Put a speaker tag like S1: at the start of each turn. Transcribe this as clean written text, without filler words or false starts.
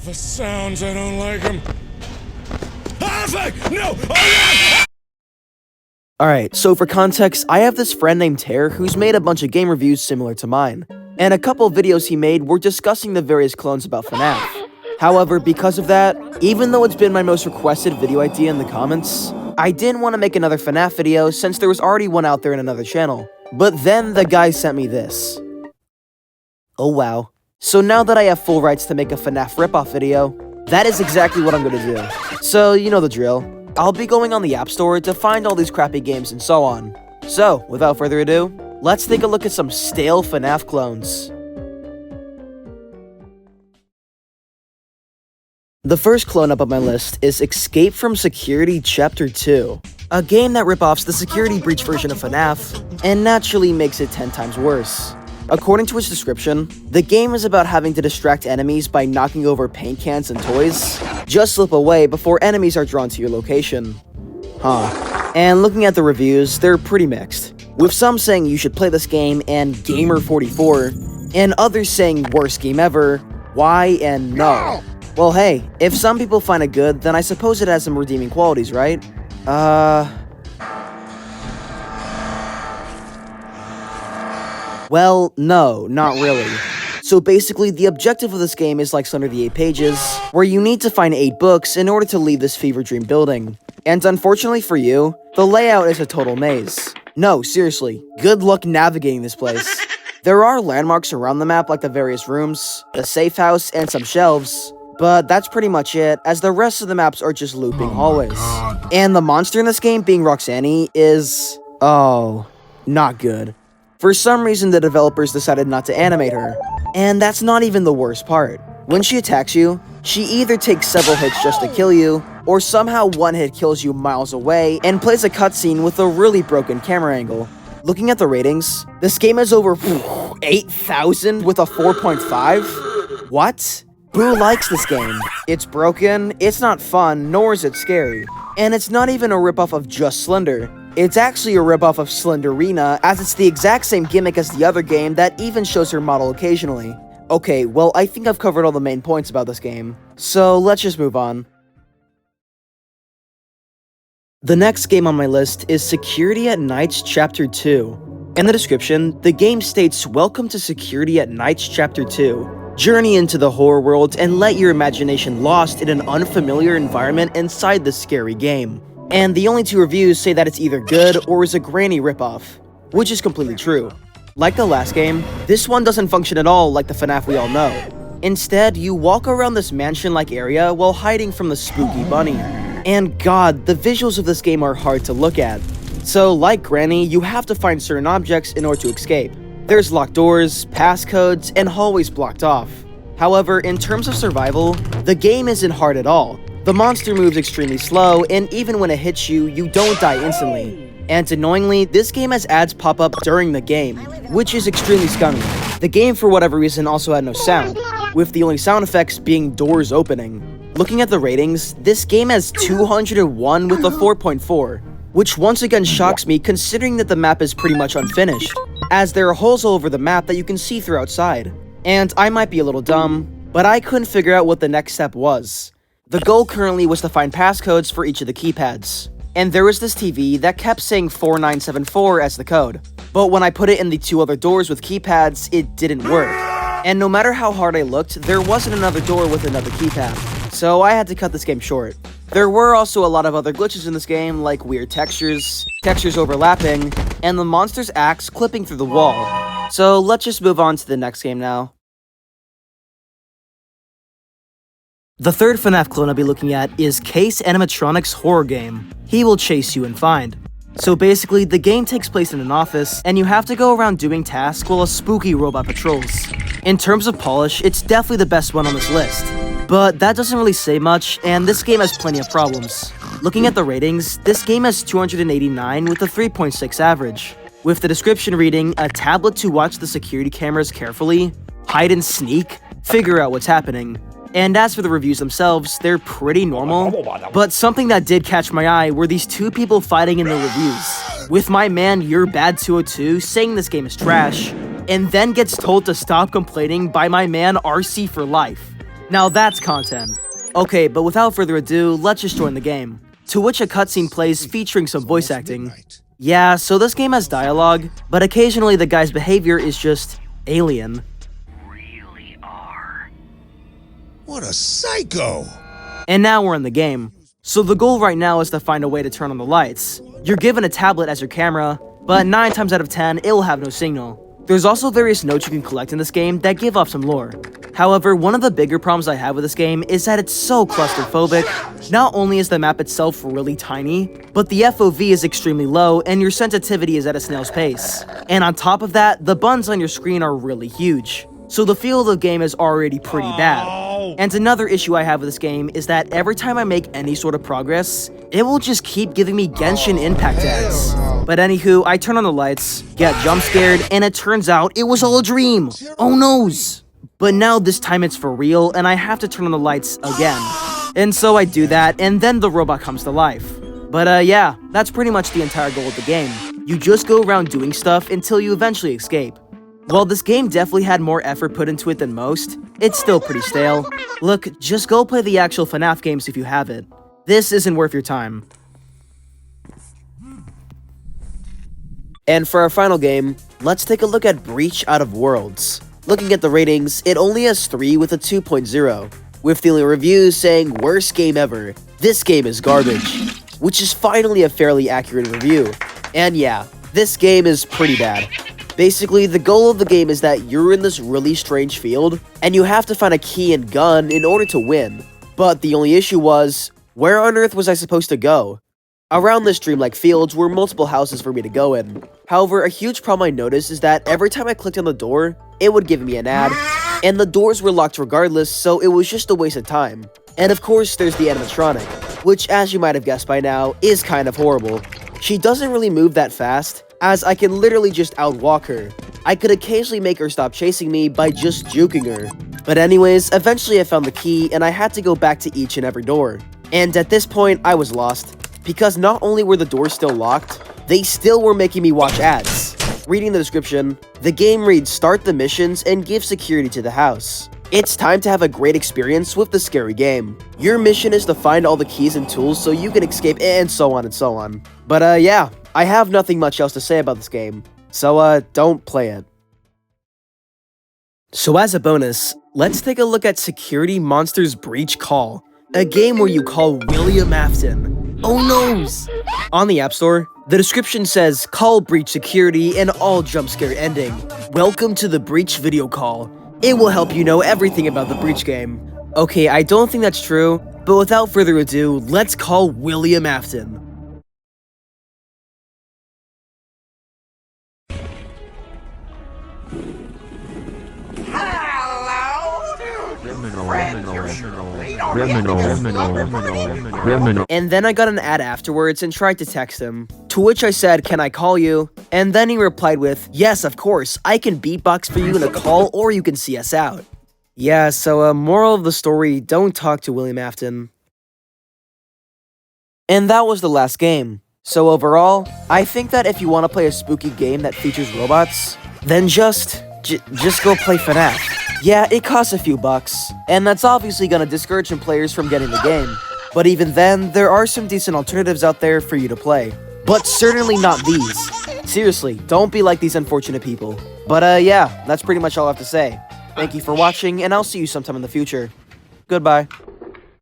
S1: the sounds, I don't like them. Ah, fuck! No! Oh, yeah!
S2: Alright, so for context, I have this friend named Tare who's made a bunch of game reviews similar to mine, and a couple videos he made were discussing the various clones about Fnaf. However, because of that, even though it's been my most requested video idea in the comments, I didn't want to make another Fnaf video since there was already one out there in another channel. But then the guy sent me this. Oh wow. So now that I have full rights to make a Fnaf ripoff video, that is exactly what I'm gonna do. So, you know the drill. I'll be going on the App Store to find all these crappy games and so on. So, without further ado, let's take a look at some stale Fnaf clones. The first clone up on my list is Escape from Security Chapter 2, a game that ripoffs the security breach version of Fnaf, and naturally makes it 10 times worse. According to its description, the game is about having to distract enemies by knocking over paint cans and toys. Just slip away before enemies are drawn to your location. And looking at the reviews, they're pretty mixed, with some saying you should play this game and Gamer44, and others saying worst game ever, why and no. Well hey, if some people find it good, then I suppose it has some redeeming qualities, right? Well, no, not really. So basically, the objective of this game is like Slender the 8 Pages, where you need to find 8 books in order to leave this fever dream building. And unfortunately for you, the layout is a total maze. No, seriously, good luck navigating this place. There are landmarks around the map like the various rooms, the safe house, and some shelves, but that's pretty much it, as the rest of the maps are just looping hallways. And the monster in this game, being Roxanne, is... oh, not good. For some reason, the developers decided not to animate her. And that's not even the worst part. When she attacks you, she either takes several hits just to kill you, or somehow one hit kills you miles away and plays a cutscene with a really broken camera angle. Looking at the ratings, this game is over 8,000 with a 4.5? What? Who likes this game? It's broken, it's not fun, nor is it scary. And it's not even a ripoff of just Slender. It's actually a ripoff of Slenderina, as it's the exact same gimmick as the other game that even shows her model occasionally. Okay, well I think I've covered all the main points about this game, so let's just move on. The next game on my list is Security at Nights Chapter 2. In the description, the game states, "Welcome to Security at Nights Chapter 2. Journey into the horror world and let your imagination lost in an unfamiliar environment inside the scary game." And the only 2 reviews say that it's either good or is a granny ripoff, which is completely true. Like the last game, this one doesn't function at all like the Fnaf we all know. Instead, you walk around this mansion-like area while hiding from the spooky bunny. And god, the visuals of this game are hard to look at. So like Granny, you have to find certain objects in order to escape. There's locked doors, passcodes, and hallways blocked off. However, in terms of survival, the game isn't hard at all. The monster moves extremely slow, and even when it hits you, you don't die instantly. And annoyingly, this game has ads pop up during the game, which is extremely scummy. The game, for whatever reason, also had no sound, with the only sound effects being doors opening. Looking at the ratings, this game has 201 with a 4.4, which once again shocks me considering that the map is pretty much unfinished, as there are holes all over the map that you can see through outside. And I might be a little dumb, but I couldn't figure out what the next step was. The goal currently was to find passcodes for each of the keypads, and there was this TV that kept saying 4974 as the code, but when I put it in the 2 other doors with keypads, it didn't work. And no matter how hard I looked, there wasn't another door with another keypad, so I had to cut this game short. There were also a lot of other glitches in this game, like weird textures overlapping, and the monster's axe clipping through the wall. So let's just move on to the next game now. The third Fnaf clone I'll be looking at is Case Animatronics horror game, He Will Chase You and Find. So basically, the game takes place in an office, and you have to go around doing tasks while a spooky robot patrols. In terms of polish, it's definitely the best one on this list. But that doesn't really say much, and this game has plenty of problems. Looking at the ratings, this game has 289 with a 3.6 average, with the description reading, "A tablet to watch the security cameras carefully, hide and sneak, figure out what's happening." And as for the reviews themselves, they're pretty normal, but something that did catch my eye were these 2 people fighting in the reviews, with my man YourBad202 saying this game is trash, and then gets told to stop complaining by my man RC for life. Now that's content. Okay, but without further ado, let's just join the game. To which a cutscene plays featuring some voice acting. Yeah, so this game has dialogue, but occasionally the guy's behavior is just alien.
S3: Really are.
S1: What a psycho!
S2: And now we're in the game. So the goal right now is to find a way to turn on the lights. You're given a tablet as your camera, but 9 times out of 10, it will have no signal. There's also various notes you can collect in this game that give off some lore. However, one of the bigger problems I have with this game is that it's so claustrophobic. Not only is the map itself really tiny, but the FOV is extremely low and your sensitivity is at a snail's pace. And on top of that, the buttons on your screen are really huge. So the feel of the game is already pretty bad. And another issue I have with this game is that every time I make any sort of progress, it will just keep giving me Genshin Impact ads. But anywho, I turn on the lights, get jump scared, and it turns out it was all a dream. Oh noes! But now this time it's for real, and I have to turn on the lights again. And so I do that, and then the robot comes to life. But yeah, that's pretty much the entire goal of the game. You just go around doing stuff until you eventually escape. While this game definitely had more effort put into it than most, it's still pretty stale. Look, just go play the actual Fnaf games if you have it. This isn't worth your time. And for our final game, let's take a look at Breach Out of Worlds. Looking at the ratings, it only has 3 with a 2.0, with the only reviews saying worst game ever, this game is garbage, which is finally a fairly accurate review. And yeah, this game is pretty bad. Basically, the goal of the game is that you're in this really strange field, and you have to find a key and gun in order to win. But the only issue was, where on earth was I supposed to go? Around this dreamlike fields were multiple houses for me to go in. However, a huge problem I noticed is that every time I clicked on the door, it would give me an ad, and the doors were locked regardless, so it was just a waste of time. And of course, there's the animatronic, which, as you might have guessed by now, is kind of horrible. She doesn't really move that fast, as I can literally just outwalk her. I could occasionally make her stop chasing me by just juking her. But anyways, eventually I found the key, and I had to go back to each and every door. And at this point, I was lost, because not only were the doors still locked, they still were making me watch ads. Reading the description, the game reads start the missions and give security to the house. It's time to have a great experience with the scary game. Your mission is to find all the keys and tools so you can escape and so on and so on. But yeah, I have nothing much else to say about this game, so don't play it. So as a bonus, let's take a look at Security Monsters Breach Call, a game where you call William Afton. Oh noes! On the App Store, the description says, call Breach Security and all jump scare ending. Welcome to the Breach video call. It will help you know everything about the Breach game. Okay, I don't think that's true, but without further ado, let's call William Afton. And then I got an ad afterwards and tried to text him, to which I said, can I call you? And then he replied with, yes, of course, I can beatbox for you in a call or you can see us out. Yeah, so moral of the story, don't talk to William Afton. And that was the last game. So overall, I think that if you want to play a spooky game that features robots, then just go play Fnaf. Yeah, it costs a few bucks, and that's obviously gonna discourage some players from getting the game. But even then, there are some decent alternatives out there for you to play. But certainly not these. Seriously, don't be like these unfortunate people. But yeah, that's pretty much all I have to say. Thank you for watching, and I'll see you sometime in the future. Goodbye.